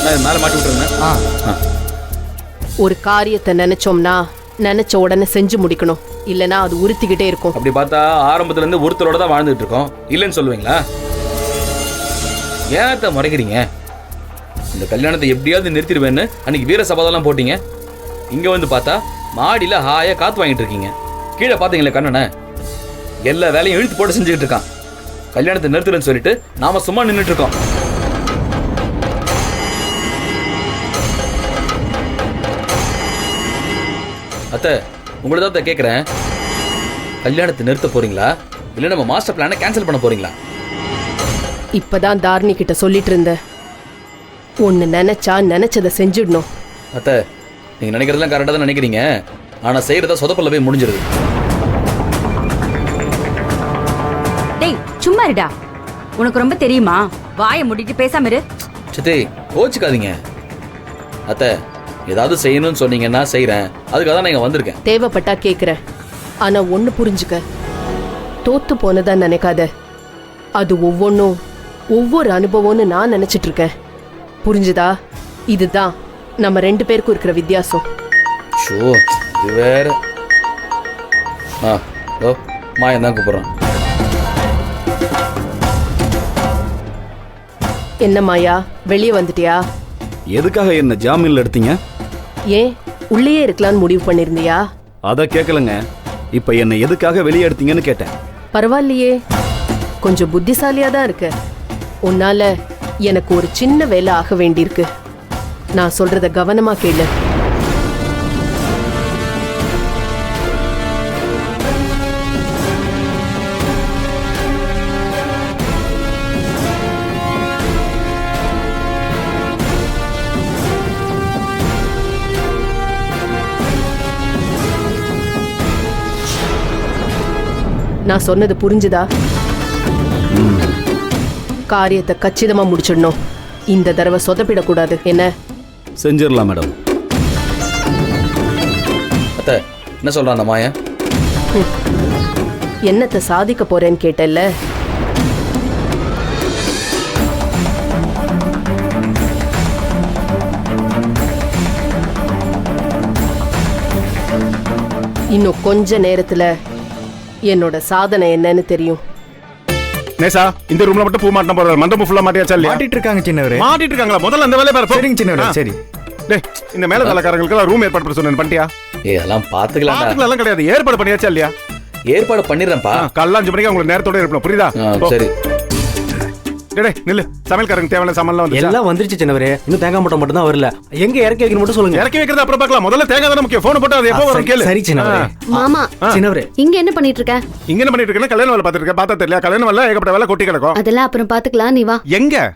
நான் மேலே மாட்டி விட்டுருங்க. ஒரு காரியத்தை நினைச்சோம்னா நினைச்ச உடனே செஞ்சு முடிக்கணும், இல்லைன்னா அது உறுத்திக்கிட்டே இருக்கும். அப்படி பார்த்தா ஆரம்பத்துல இருந்து ஒருத்தரோட தான் வாழ்ந்துட்டு இருக்கோம், இல்லைன்னு சொல்லுவீங்களா? ஏன் முறைக்கிறீங்க? இந்த கல்யாணத்தை எப்படியாவது நிறுத்திடுவேன்னு அன்னைக்கு வீர சபதெல்லாம் போட்டீங்க. இங்க வந்து பார்த்தா மாடியில ஹாயா காத்து வாங்கிட்டு இருக்கீங்க. கீழே பாத்தீங்களே கண்ணனை, எல்லா வேலையும் இழுத்து போட்டு செஞ்சுக்கிட்டு இருக்கான். கல்யாணத்தை நிறுத்துறேன்னு சொல்லிட்டு நாம சும்மா நின்றுட்டு இருக்கோம். அத்தை, உங்களை தான் கேட்குறேன், கல்யாணத்தை நிறுத்த போறீங்களா இல்லை நம்ம மாஸ்டர் பிளானை கேன்சல் பண்ண போறீங்களா? இப்பதான் தாரணி கிட்ட சொல்லிட்டு இருந்த, ஒன்னு நினைச்சா நினைச்சதை செஞ்சிடணும். அத்தை, நீங்க நினைக்கிறதெல்லாம் கரெக்டாக தான் நினைக்கிறீங்க, ஆனா செய்யறதா சொதப்பல்ல போய் முடிஞ்சிருது. டேய் சும்மா இருடா, உனக்கு ரொம்ப தெரியுமா? வாயை மூடிட்டு பேசாம இரு. சித்தி கோச்சுக்காதீங்க. அத்தை, ஏதாவது செய்யணும்னு சொன்னீங்கன்னா செய்யறேன், அதுக்காக தான் நான் வந்திருக்கேன். தேவைப்பட்டா கேக்குறேன், ஆனா ஒண்ணு புரிஞ்சுக்க, தோத்து போனதா நினைக்காத. அது ஒவ்வொன்றும் ஒவ்வொரு அனுபவம்னு நான் நினைச்சிட்டு இருக்கேன், புரிஞ்சுதா? இதுதான் நம்ம 2 பேருக்கும் இருக்கிற வித்தியாசம். ஷோ, இது வேற. ஓ மாயன் தான் கூப்பிடுறான். என்ன மாயா, வெளியே வந்துட்டியா? எதுக்காக என்ன ஜாமீன்ல எடுத்தீங்க? ஏன் உள்ளேயே இருக்கலாம்னு முடிவு பண்ணிருந்தியா? அத கேட்கலங்க, இப்ப என்ன எதுக்காக வெளியே எடுத்தீங்கன்னு கேட்டேன். பரவாயில்லையே, கொஞ்சம் புத்திசாலியா தான் இருக்க. உன்னால எனக்கு ஒரு சின்ன வேலை ஆக வேண்டியிருக்கு. நான் சொல்றத கவனமா கேளு. நான் சொன்னது புரிஞ்சுதா? காரியத்தை கச்சிதமா முடிச்சிடணும், இந்த தடவை சொதப்பிடக்கூடாது. என்ன? செஞ்சிடலாம் மேடம். அத்தை, என்ன சொல்றான் அந்த மாயன்? என்னத்தை சாதிக்க போறேன்னு கேட்டல்ல, இன்னும் கொஞ்ச நேரத்துல என்னோட சாதனை என்னன்னு தெரியும். நேசா, இந்த ரூம்ல மட்டும் பூ மாட்டணும் போற, மண்டபம் ஃபுல்லா மாட்டியாச்சா இல்லையா? மாட்டிட்டு இருக்காங்க சின்னவரே. மாட்டிட்டு இருக்காங்களா? முதல்ல அந்த வேலைய பாரு. சரிங்க சின்னவரே, சரி. டேய், இந்த மேல தலக்காரங்களுக்கு ரூம் ஏற்பாடு பண்ண சொன்னேன், பண்ணிட்டியா? அதெல்லாம் பாத்துக்கலாம். பாத்துக்கலாம் கிடையாது, ஏற்பாடு பண்ணியாச்சா இல்லையா? ஏற்பாடு பண்ணிடுறேன்ப்பா. காலைல 5 மணிக்கு உங்களுக்கு நேரத்தோட இருக்கணும், புரியுதா? சரி. டேய் நில்லு, சமையல்காரங்க தேவையான சாமான்லாம் வந்து எல்லாம் வந்துருச்சு சின்னவரே, இன்னும் தேங்காய் மூட்டை மட்டும் தான் வரல. எங்க இறக்கி வைக்கணும் மட்டும் சொல்லுங்க. இறக்கி வைக்கிறது அப்புறம் பார்க்கலாம், முதல்ல தேங்காய் தான் முக்கியம். போன் போட்டு அது எப்போ வரும் கேளு. சரி சின்னவரே. மாமா, சின்னவரே, இங்க என்ன பண்ணிட்டு இருக்க? இங்க என்ன பண்ணிட்டு இருக்கேன்னா கல்யாண வேலை பார்த்துட்டு இருக்க. பார்த்தா தெரியல, கல்யாண வேலை ஏகப்பட்ட வேலை கொட்டி கிடக்கும். அதெல்லாம் அப்புறம் பாத்துக்கலாம், நீ வா. எங்க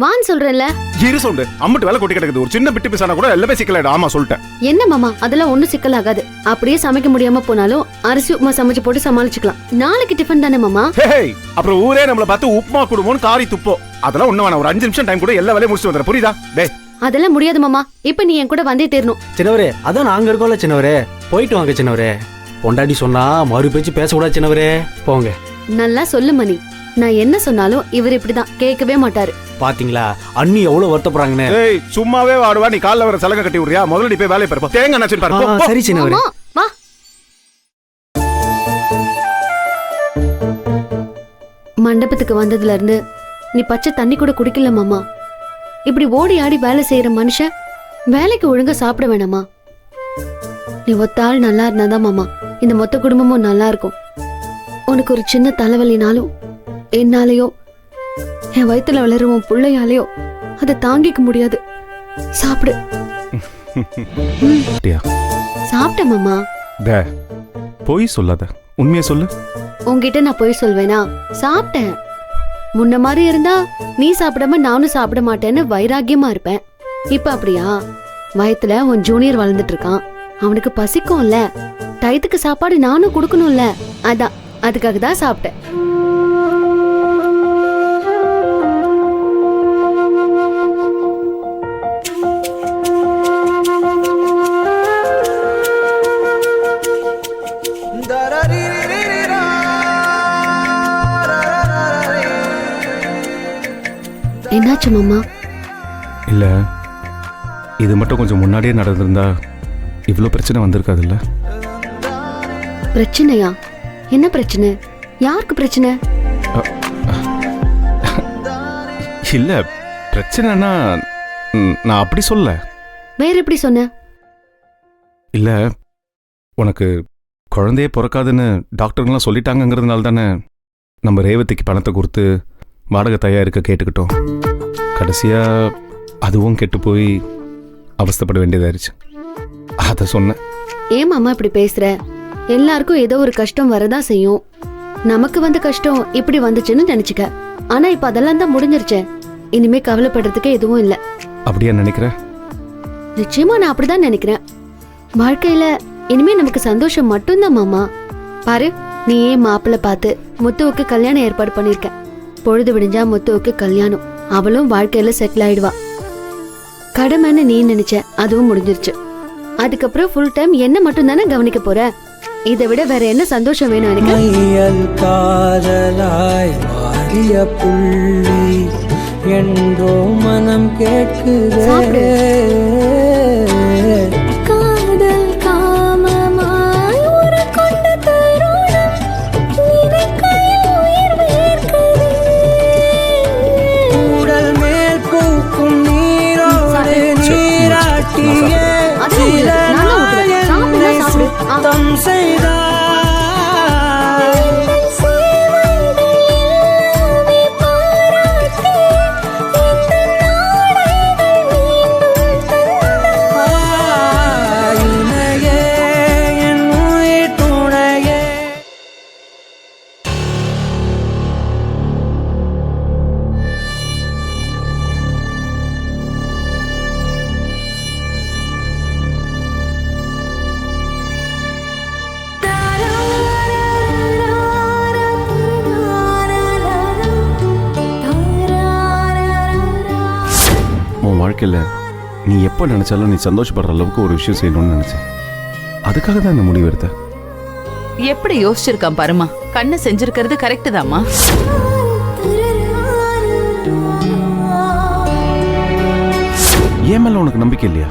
வான்னு சொல்றேன்ல. இரு சொல்லுங்க, அம்மட்டு வேலை கொட்டி கிடக்குது. ஒரு சின்ன பிட்டு பிசானா கூட எல்லாமே சிக்கலாயிடும். ஆமா சொல்லிட்டேன். என்ன மாமா, அதெல்லாம் ஒண்ணும் சிக்கல் ஆகாது. அப்படியே சமைக்க முடியாம போனாலும் அரிசி உப்புமா சமைச்சு போட்டு சமாளிச்சுக்கலாம். நாளைக்கு டிஃபன் தானே மாமா. ஹேய், அப்புறம் ஊரே நம்மள பார்த்து உப்புமா குடுமோன்னு காரி துப்போ. அதெல்லாம் ஒண்ணு வேணாம், ஒரு 5 நிமிஷம் டைம் கூட எல்லா வேலையும் முடிச்சுட்டு வந்துடுறேன், புரியுதா? டேய், அதெல்லாம் முடியாது மாமா, இப்ப நீ என் கூட வந்தே தேரணும். சின்னவரே, அதான் நாங்க இருக்கோம்ல சின்னவரே. போயிட்டு வாங்க சின்னவரே. பொண்டாடி சொன்னா மறு பேச்சு பேசக்கூடாது சின்னவரே, போங்க. நல்லா சொல்லு மணி, நான் என்ன சொன்னாலும் இவர் இப்படிதான் கேட்கவே மாட்டாரு. பாத்தீங்களா அண்ணி எவ்வளவு வருத்தப்படுறாங்கன்னு. ஏய், சும்மாவே வாடுவா, நீ கால்ல வர சலங்க கட்டி விடுறியா? முதல்ல நீ போய் வேலைய பாரு. தேங்காய் நச்சு பாரு. போ, போ. சரி சின்னவரே. மாமா, வா. மண்டபத்துக்கு வந்ததுல இருந்து நீ பச்சை தண்ணி கூட குடிக்கல மாமா. இப்படி ஓடி ஆடி வேலை செய்யற மனுஷன் வேலைக்கு ஒழுங்கா சாப்பிட வேணாமா? நீ ஒத்த ஆள் நல்லா இருந்தாதான் மாமா இந்த மொத்த குடும்பமும் நல்லா இருக்கும். உனக்கு ஒரு சின்ன தலைவலினாலும் என்னாலேயோ என் வயித்துல வளரும் உன் பிள்ளையாலேயோ அதை தாங்கிக்க முடியாது. சாப்பிடு. சாப்பிட்டேன் மாமா. போய் சொல்லாத, உண்மையை சொல்லு. உன்கிட்ட நான் போய் சொல்வேனா? சாப்பிட்டேன். முன்ன மாதிரி இருந்தா நீ சாப்பிடாம நானும் சாப்பிட மாட்டேன்னு வைராக்கியமா இருப்பேன். இப்ப அப்படியா? வயத்துல உன் ஜூனியர் வளர்ந்துட்டு இருக்கான், அவனுக்கு பசிக்கும்ல, டயத்துக்கு சாப்பாடு நானும் கொடுக்கணும்ல, அதான் அதுக்காக தான் சாப்பிட்டேன். என்னாச்சு மாமா? இல்ல, இது மட்டும் கொஞ்சம் முன்னாடியே நடந்திருந்தா இவ்வளோ பிரச்சனை வந்திருக்காதுல்ல. பிரச்சனையா? என்ன பிரச்சனை? யாருக்கு பிரச்சனை? இல்ல பிரச்சனைனா நான் அப்படி சொல்ல. வேற எப்படி சொன்ன? இல்ல உனக்கு குழந்தையே பிறக்காதுன்னு டாக்டருங்களாம் சொல்லிட்டாங்கங்கிறதுனால தானே நம்ம ரேவதிக்கு பணத்தை கொடுத்து வாடகை தயாரிக்க கேட்டுக்கிட்டோம். கடைசியா அதுவும் கெட்டு போய் அவஸ்தைப்பட வேண்டியதாயிருச்சு. அதை சொன்னேன். ஏன் மாமா இப்படி பேசுற? எல்லாருக்கும் ஏதோ ஒரு கஷ்டம் வரதான் செய்யும். நமக்கு வந்த கஷ்டம் இப்படி வந்துச்சுன்னு நினைச்சுக்க. ஆனா இப்ப அதெல்லாம் தான் முடிஞ்சிருச்சே. இனிமே கவலைப்படுறதுக்கு எதுவும் இல்ல. அப்படியா நினைக்கிற? நிச்சயமா நான் அப்படிதான் நினைக்கிறேன். வாழ்க்கையில இனிமே நமக்கு சந்தோஷம் மட்டும்தான் மாமா. பாரு, நீ ஏன் மாப்பிள்ளை பார்த்து முத்துவுக்கு கல்யாணம் ஏற்பாடு பண்ணிருக்க. பொழுது விடிஞ்சா முத்துவுக்கு கல்யாணம். அவளும் வாழ்க்கையில செட்டில் ஆயிடுவா. கடமைன்னு நீ நினைச்ச, அதுவும் முடிஞ்சிருச்சு. அதுக்கப்புறம் ஃபுல் டைம் என்ன மட்டும் தானே கவனிக்க போற. இதை விட வேற என்ன சந்தோஷம் வேணும் எனக்கு? மையல் காதலாய் மாறிய புள்ளி என்றோ மனம் கேட்குதே. காதல் காமமாய் ஒரு கொண்ட தருணம் நினைக்கையில் உயிர் வேர்க்குதே. உடல் மேல் பூக்கும் நீரோடு நீராட்டியே சில தம் செய்தார். வாழ்க்கையில் நீ எப்போ நினைச்சாலும் நீ சந்தோஷப்படுற அளவுக்கு ஒரு விஷயம் செய்யணும்னு நினைச்சேன். அதுக்காக தான் இந்த முடிவு எடுத்தேன். எப்படி யோசிச்சிருக்கான் பாருமா. கண்ணு செஞ்சிருக்கிறது கரெக்ட் தாம்மா. ஏன் மேல உனக்கு நம்பிக்கை இல்லையா?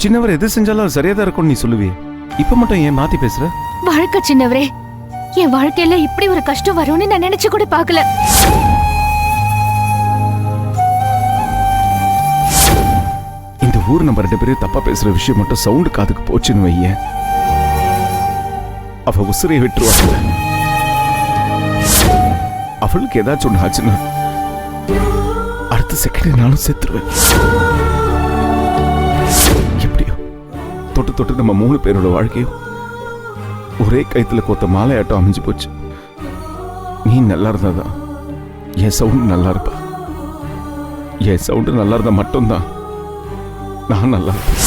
சின்னவர் எது செஞ்சாலும் அது சரியா தான் இருக்கும்னு நீ சொல்லுவியே. இப்ப மட்டும் ஏன் மாத்தி பேசுற? வாழ்க்கை சின்னவரே, என் வாழ்க்கையில இப்படி ஒரு கஷ்டம் வரும்னு நான் நினைச்சு கூட பார்க்கல. இந்த ஊர் நம்ம 2 பேரும் தப்பா பேசுற விஷயம் மட்டும் சவுண்டு காதுக்கு போச்சுன்னு வைய, அவ உசிரையை விட்டுருவாங்க. அவளுக்கு ஏதாச்சும் ஒண்ணு ஆச்சுன்னா அடுத்த செகண்ட் நானும் செத்துருவேன். எப்படியோ தொட்டு தொட்டு நம்ம 3 பேரோட வாழ்க்கையும் ஒரே கைத்துல கோத்த மாலையாட்டம் அமைஞ்சு போச்சு. நீ நல்லா இருந்தாதான் என் சவுண்ட் நல்லா இருப்பா. என் சவுண்டு நல்லா இருந்தா மட்டும்தான் நான் நல்லா இருப்பேன்.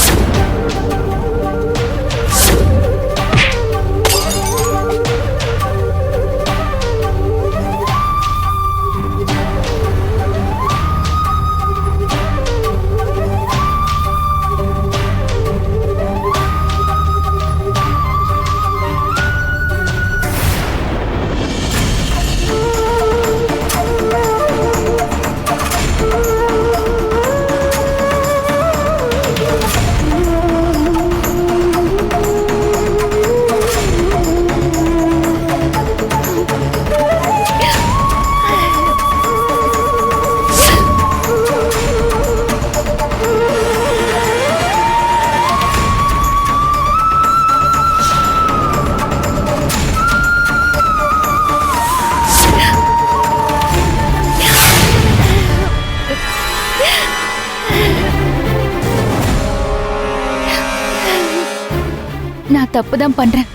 நான் தப்புதான் பண்றேன்,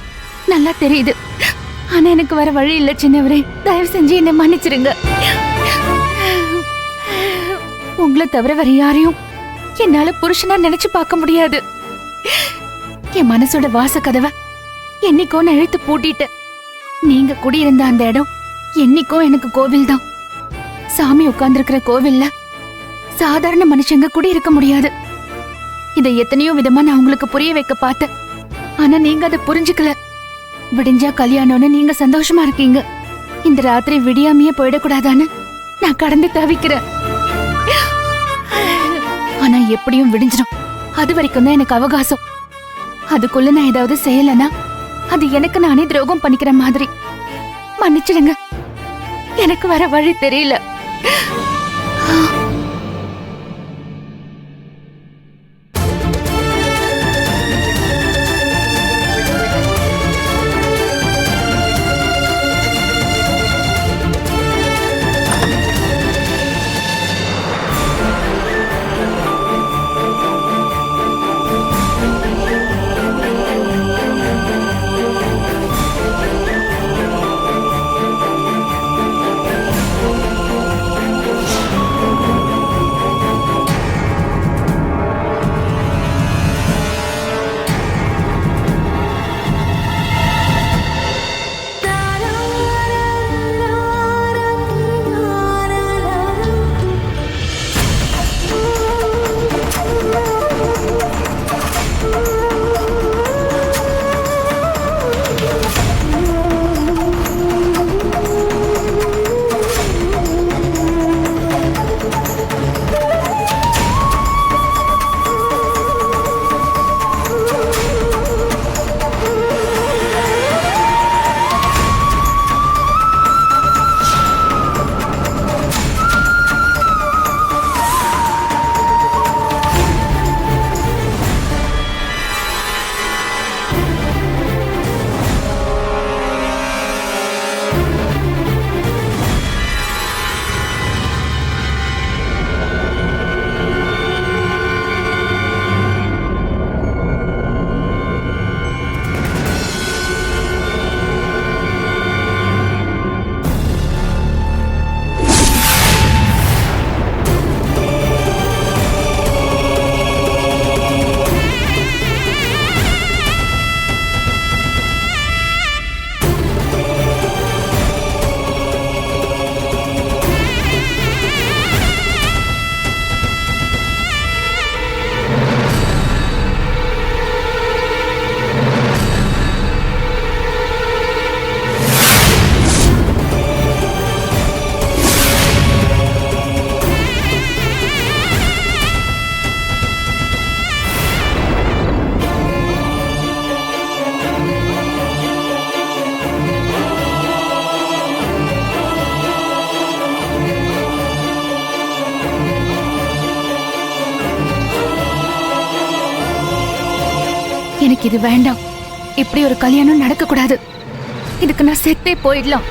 நல்லா தெரியுது. ஆனா எனக்கு வர வழி இல்ல சின்னவரே. தயவு செஞ்சு என்னை மன்னிச்சிருங்க. உங்களை தவிர வேற யாரையும் என்னால புருஷனா நினைச்சு பார்க்க முடியாது. என் மனசோட வாச கதவை என்னைக்கோ நான் இழுத்து பூட்டிட்டேன். நீங்க குடியிருந்த அந்த இடம் என்னைக்கோ எனக்கு கோவில் தான். சாமி உட்கார்ந்துருக்கிற கோவில்ல சாதாரண மனுஷங்க குடியிருக்க முடியாது. இதை எத்தனையோ விதமா நான் உங்களுக்கு புரிய வைக்க பார்த்தேன். ஆனா நீங்க அதை புரிஞ்சுக்கல. விடிஞ்சா கல்யாணம்னு நீங்க சந்தோஷமா இருக்கீங்க. இந்த ராத்திரி விடியாமையே போயிடக்கூடாதான்னு நான் கடந்து தவிக்கிறேன். ஆனா எப்படியும் விடிஞ்சிடும். அது வரைக்கும் தான் எனக்கு அவகாசம். அதுக்குள்ள நான் ஏதாவது செய்யலனா அது எனக்கு நானே துரோகம் பண்ணிக்கிற மாதிரி. மன்னிச்சிடுங்க, எனக்கு வர வழி தெரியல. எனக்கு இது வேண்டாம். இப்படி ஒரு கல்யாணம் நடக்க கூடாது. இதுக்கு நான் செத்தே போயிடலாம்.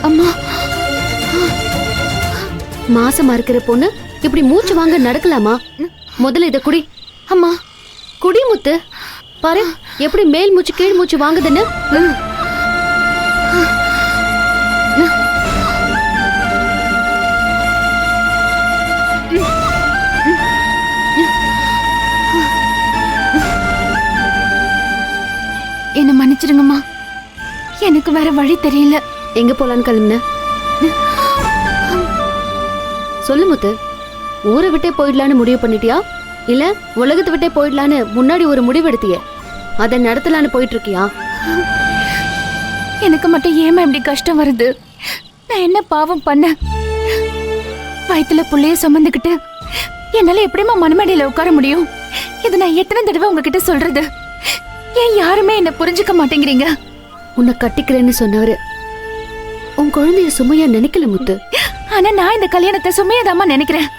அம்மா, மாசமா இருக்கிற பொண்ணு இப்படி மூச்சு வாங்க நடக்கலாமா? முதல்ல இத குடி. அம்மா குடி முத்து. பாரு எப்படி மேல் மூச்சு கீழ் மூச்சு வாங்குதுன்னு. என்ன மன்னிச்சிடுங்கம்மா, எனக்கு வேற வழி தெரியல. எங்க போலான்னு கிளம்புன? சொல்லு முத்து, ஊரை விட்டே போயிடலான்னு முடிவு பண்ணிட்டியா இல்ல உலகத்தை விட்டே போயிடலான்னு முன்னாடி ஒரு முடிவு எடுத்தியே அதை நடத்தலான்னு போயிட்டு இருக்கியா? எனக்கு மட்டும் ஏமா இப்படி கஷ்டம் வருது? நான் என்ன பாவம் பண்ண? வயித்துல புள்ளைய சுமந்துக்கிட்டு என்னால எப்படிமா மனமேடையில உட்கார முடியும்? இது நான் எத்தனை தடவை உங்ககிட்ட சொல்றது? ஏன் யாருமே என்ன புரிஞ்சுக்க மாட்டேங்கிறீங்க? உன்னை கட்டிக்கிறேன்னு சொன்னவரு உன் குழந்தைய சுமையா நினைக்கல முத்து. ஆனா நான் இந்த கல்யாணத்தை சுமையாதாமா நினைக்கிறேன்.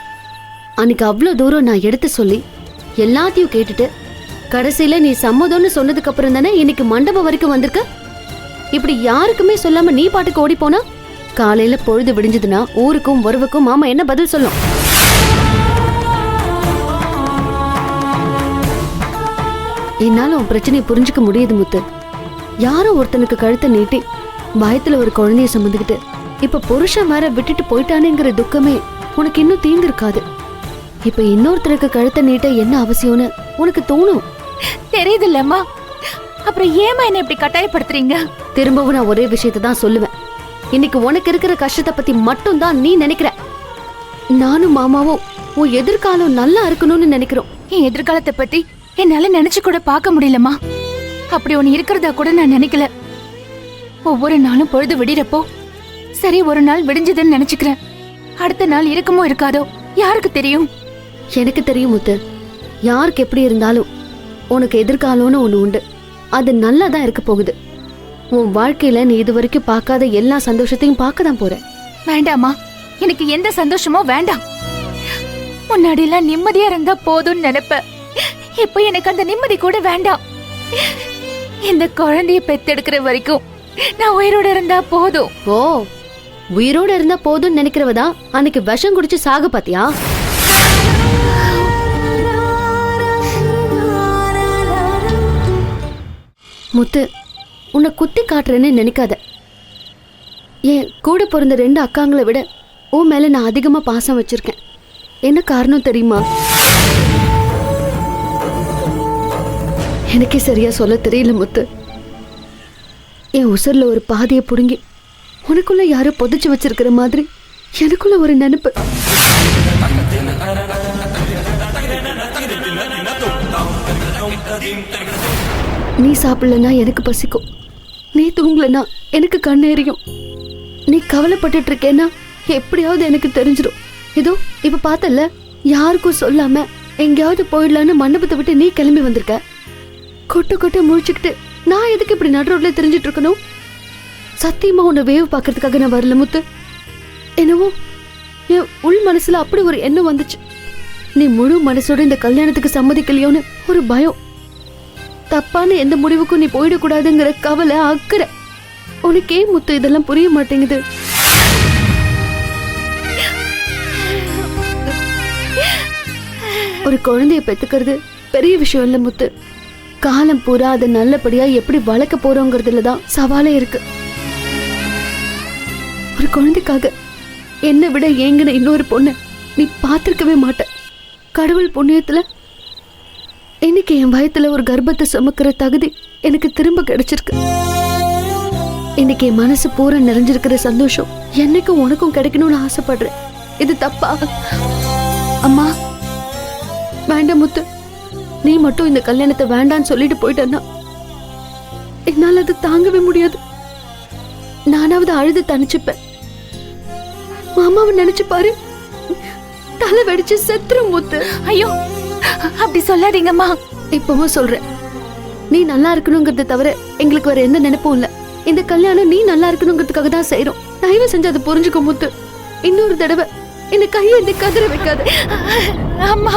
அன்னைக்கு அவ்வளவு தூரம் நான் எடுத்து சொல்லி எல்லாத்தையும் கேட்டுட்டு கடைசியில நீ சம்மதம்னு சொன்னதுக்கு அப்புறம் தானே இன்னைக்கு மண்டபம் வரைக்கும் வந்திருக்க. இப்படி யாருக்குமே சொல்லாம நீ பாட்டுக்கு ஓடி போனா காலையில பொழுது விடிஞ்சதுன்னா ஊருக்கும் உறவுக்கும் மாமா என்ன பதில் சொல்லும்? என்னால உன் பிரச்சனையை புரிஞ்சுக்க முடியுது முத்து. யாரோ ஒருத்தனுக்கு கழுத்தை நீட்டி பயத்துல ஒரு குழந்தைய சுமந்துக்கிட்டு இப்ப புருஷன் வேற விட்டுட்டு போயிட்டானேங்கிற துக்கமே உனக்கு இன்னும் தீர்ந்திருக்காது. இப்ப இன்னொருத்தருக்கு கழுத்தை நீட்ட என்ன அவசியம்னு உனக்கு தோணும். தெரியுது இல்லம்மா, அப்புறம் ஏமா என்ன இப்படி கட்டாயப்படுத்துறீங்க? திரும்பவும் நான் ஒரே விஷயத்தை தான் சொல்லுவேன். இன்னைக்கு உனக்கு இருக்கிற கஷ்டத்தை பத்தி மட்டும் தான் நீ நினைக்கிற. நானும் மாமாவும் உன் எதிர்காலம் நல்லா இருக்கணும்னு நினைக்கிறோம். என் எதிர்காலத்தை பத்தி என்னால நினைச்சு கூட பார்க்க முடியலம்மா. அப்படி ஒண்ணு இருக்கிறதா கூட நான் நினைக்கல. ஒவ்வொரு நாளும் பொழுது விடிறப்போ சரி ஒரு நாள் விடிஞ்சதுன்னு நினைச்சுக்கிறேன். அடுத்த நாள் இருக்குமோ இருக்காதோ யாருக்கு தெரியும்? எனக்கு தெரியும் முத்து, யாருக்கு எப்படி இருந்தாலும் உனக்கு எதிர்காலம்னு ஒண்ணு உண்டு. அது நல்லா தான் இருக்க போகுது. உன் வாழ்க்கையில நீ இது வரைக்கும் பார்க்காத எல்லா சந்தோஷத்தையும் பார்க்க தான் போற. வேண்டாமா, எனக்கு எந்த சந்தோஷமும் வேண்டாம். முன்னாடி எல்லாம் நிம்மதியா இருந்தா போதும்னு நினைப்பேன். இப்ப எனக்கு அந்த நிம்மதி கூட வேண்டாம். இந்த குழந்தைய பெத்தெடுக்கிற வரைக்கும் நான் உயிரோட இருந்தா போதும். ஓ, உயிரோட இருந்தா போதும்னு நினைக்கிறவதான் அன்னைக்கு விஷம் குடிச்சு சாக பாத்தியா? முத்து, உன்னை குத்தி காட்டுறேன்னு நினைக்காத. ஏன் கூட பிறந்த 2 அக்காங்களை விட உன் மேல நான் அதிகமா பாசம் வச்சிருக்கேன். என்ன காரணம் தெரியுமா? எனக்கே சரியா சொல்ல தெரியல முத்து. என் உசர்ல ஒரு பாதியை புடுங்கி உனக்குள்ள யாரோ புதைச்சு வச்சிருக்கிற மாதிரி எனக்குள்ள ஒரு நினைப்பு. நீ சாப்பிடலன்னா எனக்கு பசிக்கும், நீ தூங்கலன்னா எனக்கு கண்ணு எரியும். நீ கவலைப்பட்டுட்டு இருக்கேன்னா எப்படியாவது எனக்கு தெரிஞ்சிடும். இதோ இப்ப பார்த்தல, யாருக்கும் சொல்லாம எங்கேயாவது போயிடலான்னு மண்டபத்தை விட்டு நீ கிளம்பி வந்திருக்க. கொட்டு கொட்டு முழிச்சுக்கிட்டு நான் எதுக்கு இப்படி நடுரோட்ல தெரிஞ்சிட்டு இருக்கணும்? சத்தியமா உன்னை வேவு பாக்குறதுக்காக நான் வரல முத்து. என்னவோ என் உள் மனசுல அப்படி ஒரு எண்ணம் வந்துச்சு. நீ முழு மனசோட இந்த கல்யாணத்துக்கு சம்மதிக்கலையோன்னு ஒரு பயம். தப்பான எந்த முடிவுக்கும் நீ போயிடக்கூடாதுங்கிற கவலை, அக்கறை. உனக்கே முத்து இதெல்லாம் புரிய மாட்டேங்குது. ஒரு குழந்தைய பெத்துக்கிறது பெரிய விஷயம் இல்ல முத்து. காலம் பூரா அதை நல்லபடியா எப்படி வளர்க்க போறோங்கிறதுல தான் சவாலே இருக்கு. ஒரு குழந்தைக்காக என்னை விட ஏங்கின இன்னொரு பொண்ணு நீ பார்த்திருக்கவே மாட்ட. கடவுள் புண்ணியத்துல இன்னைக்கு என் வயத்துல ஒரு கர்ப்பத்தை சுமக்கிற தகுதி எனக்கு திரும்ப கிடைச்சிருக்கு. இன்னைக்கு என் மனசு பூரா நிறைஞ்சிருக்கிற சந்தோஷம் என்னைக்கும் உனக்கும் கிடைக்கணும்னு ஆசைப்படுறேன். இது தப்பா? அம்மா வேண்டாம் முத்து, நீ மட்டும் இந்த கல்யாணத்தை வேண்டான்னு சொல்லிட்டு போயிட்டேன்னா என்னால அது தாங்கவே முடியாது. நானாவது அழுது தனிச்சுப்பேன். மாமாவை நினைச்சு பாரு, தலை வெடிச்சு செத்துரும் முத்து. ஐயோ அப்படி சொல்லாதீங்கம்மா. இப்பவும் சொல்றேன், நீ நல்லா இருக்கணுங்கிறத தவிர எங்களுக்கு வேற எந்த நினைப்பும் இல்ல. இந்த கல்யாணம் நீ நல்லா இருக்கணுங்கிறதுக்காக தான் செய்யறோம். தயவு செஞ்சு அதை புரிஞ்சுக்க முத்து. இன்னொரு தடவை இந்த கையேந்தி கதற வைக்காத. அம்மா